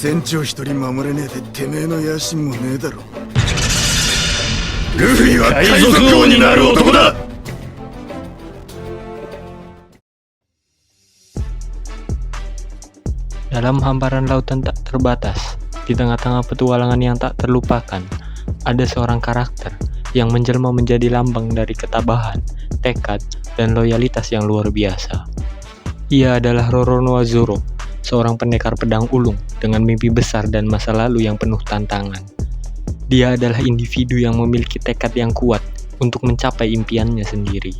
船長一人守れねえでてめえの野心もねえだろ。ルフィは海賊王になる男だ。Dalam hamparan lautan tak terbatas, di tengah-tengah petualangan yang tak terlupakan, ada seorang karakter yang menjelma menjadi lambang dari ketabahan, tekad, dan loyalitas yang luar biasa. Ia adalah Roronoa Zoro, seorang pendekar pedang ulung dengan mimpi besar dan masa lalu yang penuh tantangan. Dia adalah individu yang memiliki tekad yang kuat untuk mencapai impiannya sendiri,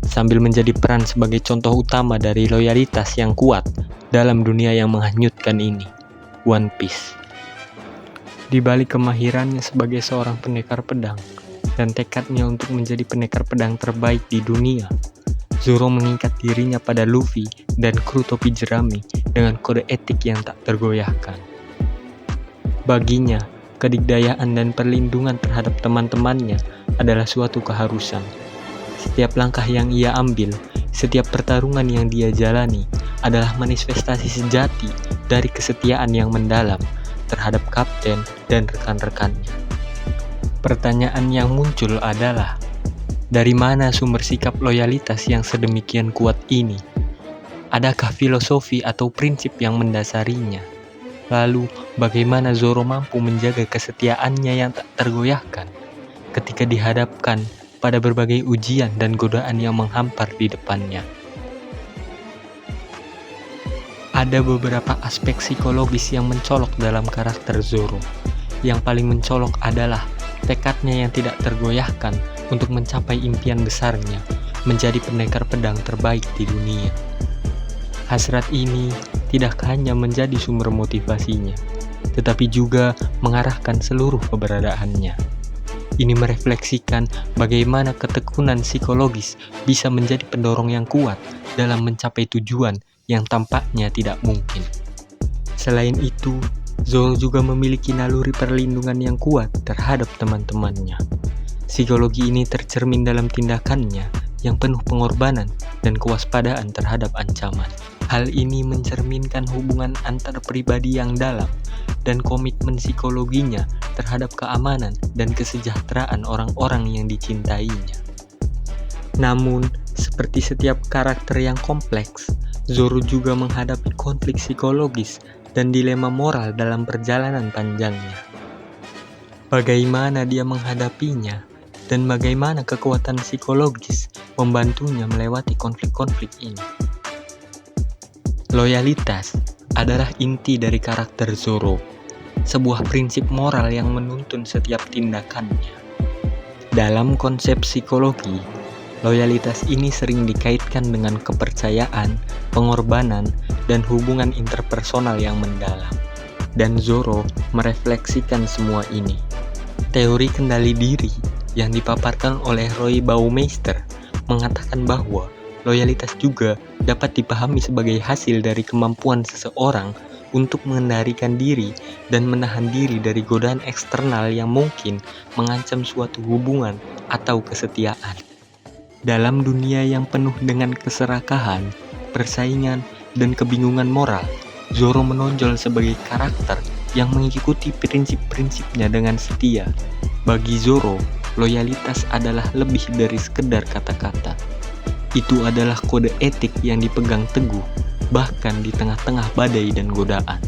sambil menjadi peran sebagai contoh utama dari loyalitas yang kuat dalam dunia yang menghanyutkan ini, One Piece. Di balik kemahirannya sebagai seorang pendekar pedang dan tekadnya untuk menjadi pendekar pedang terbaik di dunia, Zoro mengikat dirinya pada Luffy dan kru topi jerami dengan kode etik yang tak tergoyahkan. Baginya, kedikdayaan dan perlindungan terhadap teman-temannya adalah suatu keharusan. Setiap langkah yang ia ambil, setiap pertarungan yang dia jalani adalah manifestasi sejati dari kesetiaan yang mendalam terhadap kapten dan rekan-rekannya. Pertanyaan yang muncul adalah, dari mana sumber sikap loyalitas yang sedemikian kuat ini? Adakah filosofi atau prinsip yang mendasarinya? Lalu, bagaimana Zoro mampu menjaga kesetiaannya yang tak tergoyahkan ketika dihadapkan pada berbagai ujian dan godaan yang menghampar di depannya? Ada beberapa aspek psikologis yang mencolok dalam karakter Zoro. Yang paling mencolok adalah tekadnya yang tidak tergoyahkan untuk mencapai impian besarnya, menjadi pendekar pedang terbaik di dunia. Hasrat ini tidak hanya menjadi sumber motivasinya, tetapi juga mengarahkan seluruh keberadaannya. Ini merefleksikan bagaimana ketekunan psikologis bisa menjadi pendorong yang kuat dalam mencapai tujuan yang tampaknya tidak mungkin. Selain itu, Zoro juga memiliki naluri perlindungan yang kuat terhadap teman-temannya. Psikologi ini tercermin dalam tindakannya yang penuh pengorbanan dan kewaspadaan terhadap ancaman. Hal ini mencerminkan hubungan antar pribadi yang dalam dan komitmen psikologinya terhadap keamanan dan kesejahteraan orang-orang yang dicintainya. Namun, seperti setiap karakter yang kompleks, Zoro juga menghadapi konflik psikologis dan dilema moral dalam perjalanan panjangnya. Bagaimana dia menghadapinya dan bagaimana kekuatan psikologis membantunya melewati konflik-konflik ini. Loyalitas adalah inti dari karakter Zoro, sebuah prinsip moral yang menuntun setiap tindakannya. Dalam konsep psikologi, loyalitas ini sering dikaitkan dengan kepercayaan, pengorbanan, dan hubungan interpersonal yang mendalam. Dan Zoro merefleksikan semua ini. Teori kendali diri yang dipaparkan oleh Roy Baumeister mengatakan bahwa loyalitas juga dapat dipahami sebagai hasil dari kemampuan seseorang untuk mengendalikan diri dan menahan diri dari godaan eksternal yang mungkin mengancam suatu hubungan atau kesetiaan. Dalam dunia yang penuh dengan keserakahan, persaingan, dan kebingungan moral, Zoro menonjol sebagai karakter yang mengikuti prinsip-prinsipnya dengan setia. Bagi Zoro, loyalitas adalah lebih dari sekedar kata-kata. Itu adalah kode etik yang dipegang teguh, bahkan di tengah-tengah badai dan godaan.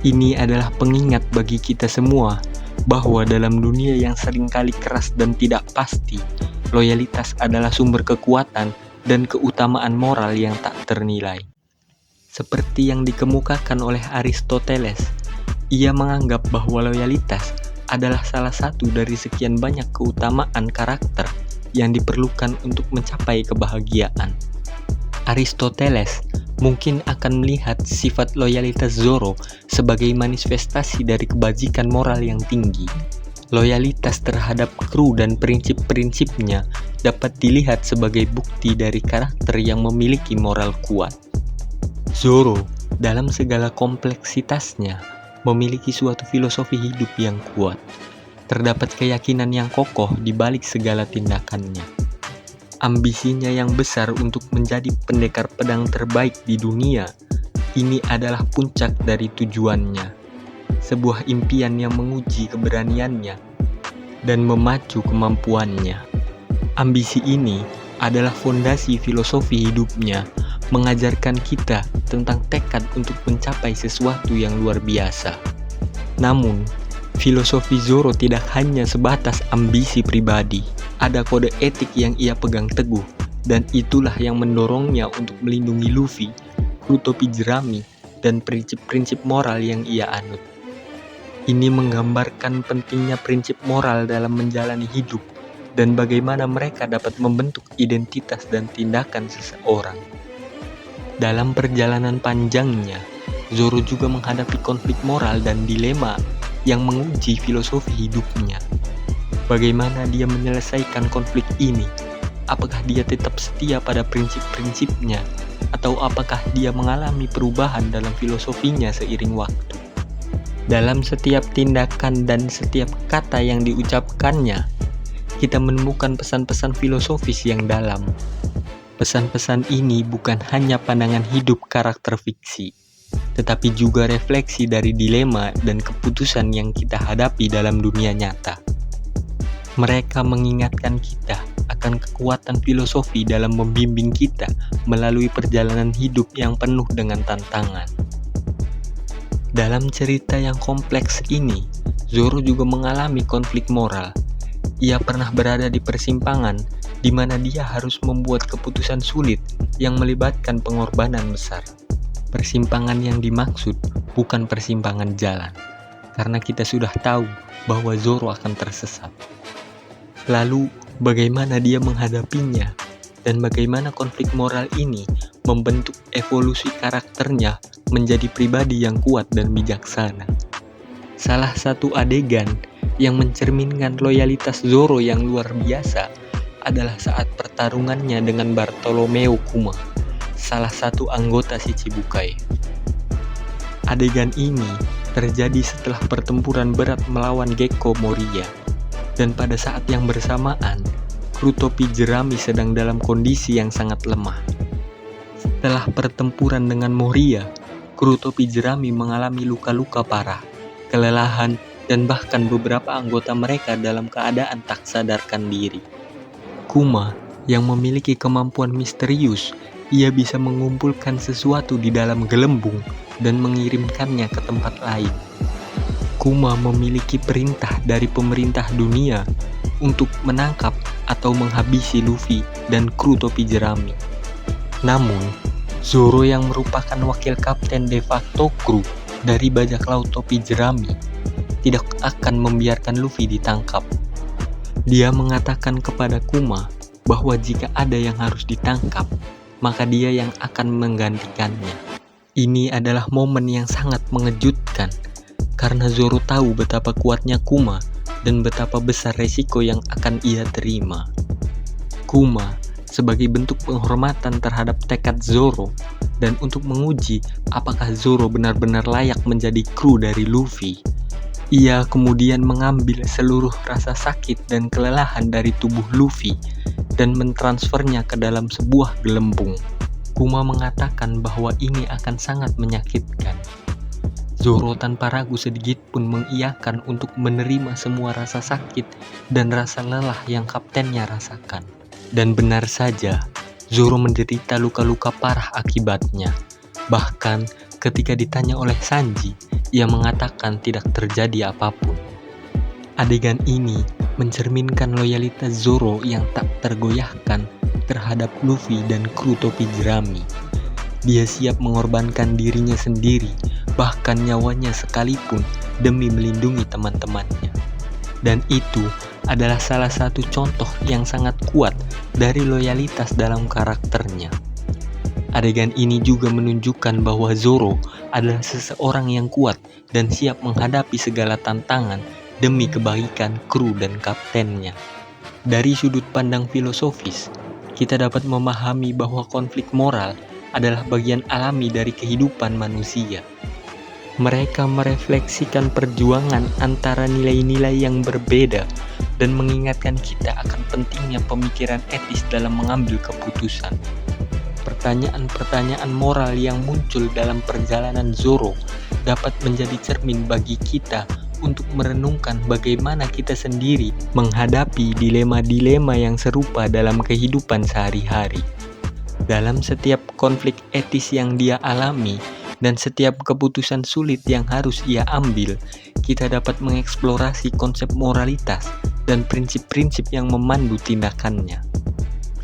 Ini adalah pengingat bagi kita semua bahwa dalam dunia yang seringkali keras dan tidak pasti, loyalitas adalah sumber kekuatan dan keutamaan moral yang tak ternilai. Seperti yang dikemukakan oleh Aristoteles, ia menganggap bahwa loyalitas adalah salah satu dari sekian banyak keutamaan karakter yang diperlukan untuk mencapai kebahagiaan. Aristoteles mungkin akan melihat sifat loyalitas Zoro sebagai manifestasi dari kebajikan moral yang tinggi. Loyalitas terhadap kru dan prinsip-prinsipnya dapat dilihat sebagai bukti dari karakter yang memiliki moral kuat. Zoro, dalam segala kompleksitasnya, memiliki suatu filosofi hidup yang kuat. Terdapat keyakinan yang kokoh di balik segala tindakannya. Ambisinya yang besar untuk menjadi pendekar pedang terbaik di dunia ini adalah puncak dari tujuannya, sebuah impian yang menguji keberaniannya dan memacu kemampuannya. Ambisi ini adalah fondasi filosofi hidupnya, mengajarkan kita tentang tekad untuk mencapai sesuatu yang luar biasa. Namun, filosofi Zoro tidak hanya sebatas ambisi pribadi. Ada kode etik yang ia pegang teguh, dan itulah yang mendorongnya untuk melindungi Luffy, kru topi jerami, dan prinsip-prinsip moral yang ia anut. Ini menggambarkan pentingnya prinsip moral dalam menjalani hidup, dan bagaimana mereka dapat membentuk identitas dan tindakan seseorang. Dalam perjalanan panjangnya, Zoro juga menghadapi konflik moral dan dilema yang menguji filosofi hidupnya. Bagaimana dia menyelesaikan konflik ini? Apakah dia tetap setia pada prinsip-prinsipnya? Atau apakah dia mengalami perubahan dalam filosofinya seiring waktu? Dalam setiap tindakan dan setiap kata yang diucapkannya, kita menemukan pesan-pesan filosofis yang dalam. Pesan-pesan ini bukan hanya pandangan hidup karakter fiksi, tetapi juga refleksi dari dilema dan keputusan yang kita hadapi dalam dunia nyata. Mereka mengingatkan kita akan kekuatan filosofi dalam membimbing kita melalui perjalanan hidup yang penuh dengan tantangan. Dalam cerita yang kompleks ini, Zoro juga mengalami konflik moral. Ia pernah berada di persimpangan di mana dia harus membuat keputusan sulit yang melibatkan pengorbanan besar. Persimpangan yang dimaksud bukan persimpangan jalan, karena kita sudah tahu bahwa Zoro akan tersesat. Lalu, bagaimana dia menghadapinya, dan bagaimana konflik moral ini membentuk evolusi karakternya menjadi pribadi yang kuat dan bijaksana. Salah satu adegan yang mencerminkan loyalitas Zoro yang luar biasa adalah saat pertarungannya dengan Bartolomeo Kuma, salah satu anggota Shichibukai. Adegan ini terjadi setelah pertempuran berat melawan Gekko Moria, dan pada saat yang bersamaan, kru topi jerami sedang dalam kondisi yang sangat lemah. Setelah pertempuran dengan Moria, kru topi jerami mengalami luka-luka parah, kelelahan, dan bahkan beberapa anggota mereka dalam keadaan tak sadarkan diri. Kuma, yang memiliki kemampuan misterius, ia bisa mengumpulkan sesuatu di dalam gelembung dan mengirimkannya ke tempat lain. Kuma memiliki perintah dari pemerintah dunia untuk menangkap atau menghabisi Luffy dan kru topi jerami. Namun, Zoro yang merupakan wakil kapten de facto kru dari bajak laut topi jerami tidak akan membiarkan Luffy ditangkap. Dia mengatakan kepada Kuma bahwa jika ada yang harus ditangkap, maka dia yang akan menggantikannya. Ini adalah momen yang sangat mengejutkan, karena Zoro tahu betapa kuatnya Kuma dan betapa besar resiko yang akan ia terima. Kuma, sebagai bentuk penghormatan terhadap tekad Zoro dan untuk menguji apakah Zoro benar-benar layak menjadi kru dari Luffy, ia kemudian mengambil seluruh rasa sakit dan kelelahan dari tubuh Luffy dan mentransfernya ke dalam sebuah gelembung. Kuma mengatakan bahwa ini akan sangat menyakitkan. Zoro tanpa ragu sedikit pun mengiyakan untuk menerima semua rasa sakit dan rasa lelah yang kaptennya rasakan. Dan benar saja, Zoro menderita luka-luka parah akibatnya. Bahkan ketika ditanya oleh Sanji, ia mengatakan tidak terjadi apapun. Adegan ini mencerminkan loyalitas Zoro yang tak tergoyahkan terhadap Luffy dan kru topi jerami. Dia siap mengorbankan dirinya sendiri, bahkan nyawanya sekalipun, demi melindungi teman-temannya. Dan itu adalah salah satu contoh yang sangat kuat dari loyalitas dalam karakternya. Adegan ini juga menunjukkan bahwa Zoro adalah seseorang yang kuat dan siap menghadapi segala tantangan demi kebaikan kru dan kaptennya. Dari sudut pandang filosofis, kita dapat memahami bahwa konflik moral adalah bagian alami dari kehidupan manusia. Mereka merefleksikan perjuangan antara nilai-nilai yang berbeda dan mengingatkan kita akan pentingnya pemikiran etis dalam mengambil keputusan. pertanyaan-pertanyaan moral yang muncul dalam perjalanan Zoro dapat menjadi cermin bagi kita untuk merenungkan bagaimana kita sendiri menghadapi dilema-dilema yang serupa dalam kehidupan sehari-hari. Dalam setiap konflik etis yang dia alami dan setiap keputusan sulit yang harus ia ambil, kita dapat mengeksplorasi konsep moralitas dan prinsip-prinsip yang memandu tindakannya.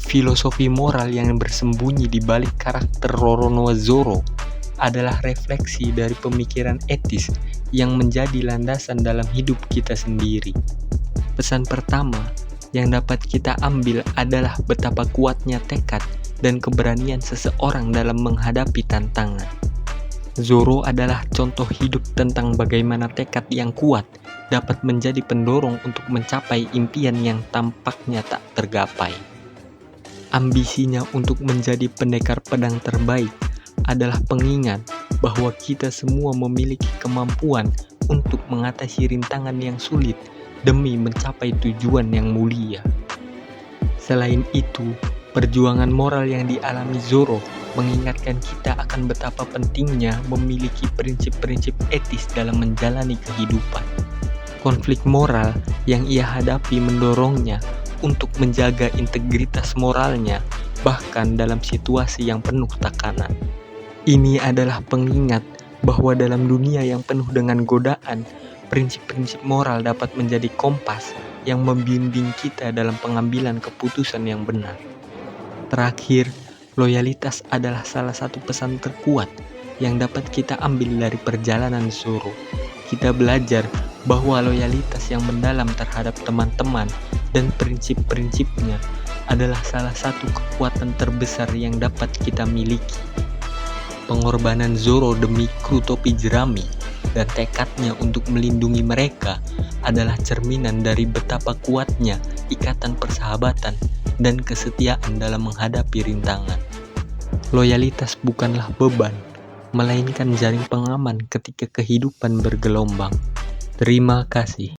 Filosofi moral yang bersembunyi di balik karakter Roronoa Zoro adalah refleksi dari pemikiran etis yang menjadi landasan dalam hidup kita sendiri. Pesan pertama yang dapat kita ambil adalah betapa kuatnya tekad dan keberanian seseorang dalam menghadapi tantangan. Zoro adalah contoh hidup tentang bagaimana tekad yang kuat dapat menjadi pendorong untuk mencapai impian yang tampaknya tak tergapai. Ambisinya untuk menjadi pendekar pedang terbaik adalah pengingat bahwa kita semua memiliki kemampuan untuk mengatasi rintangan yang sulit demi mencapai tujuan yang mulia. Selain itu, perjuangan moral yang dialami Zoro mengingatkan kita akan betapa pentingnya memiliki prinsip-prinsip etis dalam menjalani kehidupan. Konflik moral yang ia hadapi mendorongnya untuk menjaga integritas moralnya, bahkan dalam situasi yang penuh tekanan. Ini adalah pengingat bahwa dalam dunia yang penuh dengan godaan, prinsip-prinsip moral dapat menjadi kompas yang membimbing kita dalam pengambilan keputusan yang benar. Terakhir, loyalitas adalah salah satu pesan terkuat yang dapat kita ambil dari perjalanan Zoro. Kita belajar bahwa loyalitas yang mendalam terhadap teman-teman dan prinsip-prinsipnya adalah salah satu kekuatan terbesar yang dapat kita miliki. Pengorbanan Zoro demi kru topi jerami dan tekadnya untuk melindungi mereka adalah cerminan dari betapa kuatnya ikatan persahabatan dan kesetiaan dalam menghadapi rintangan. Loyalitas bukanlah beban, melainkan jaring pengaman ketika kehidupan bergelombang. Terima kasih.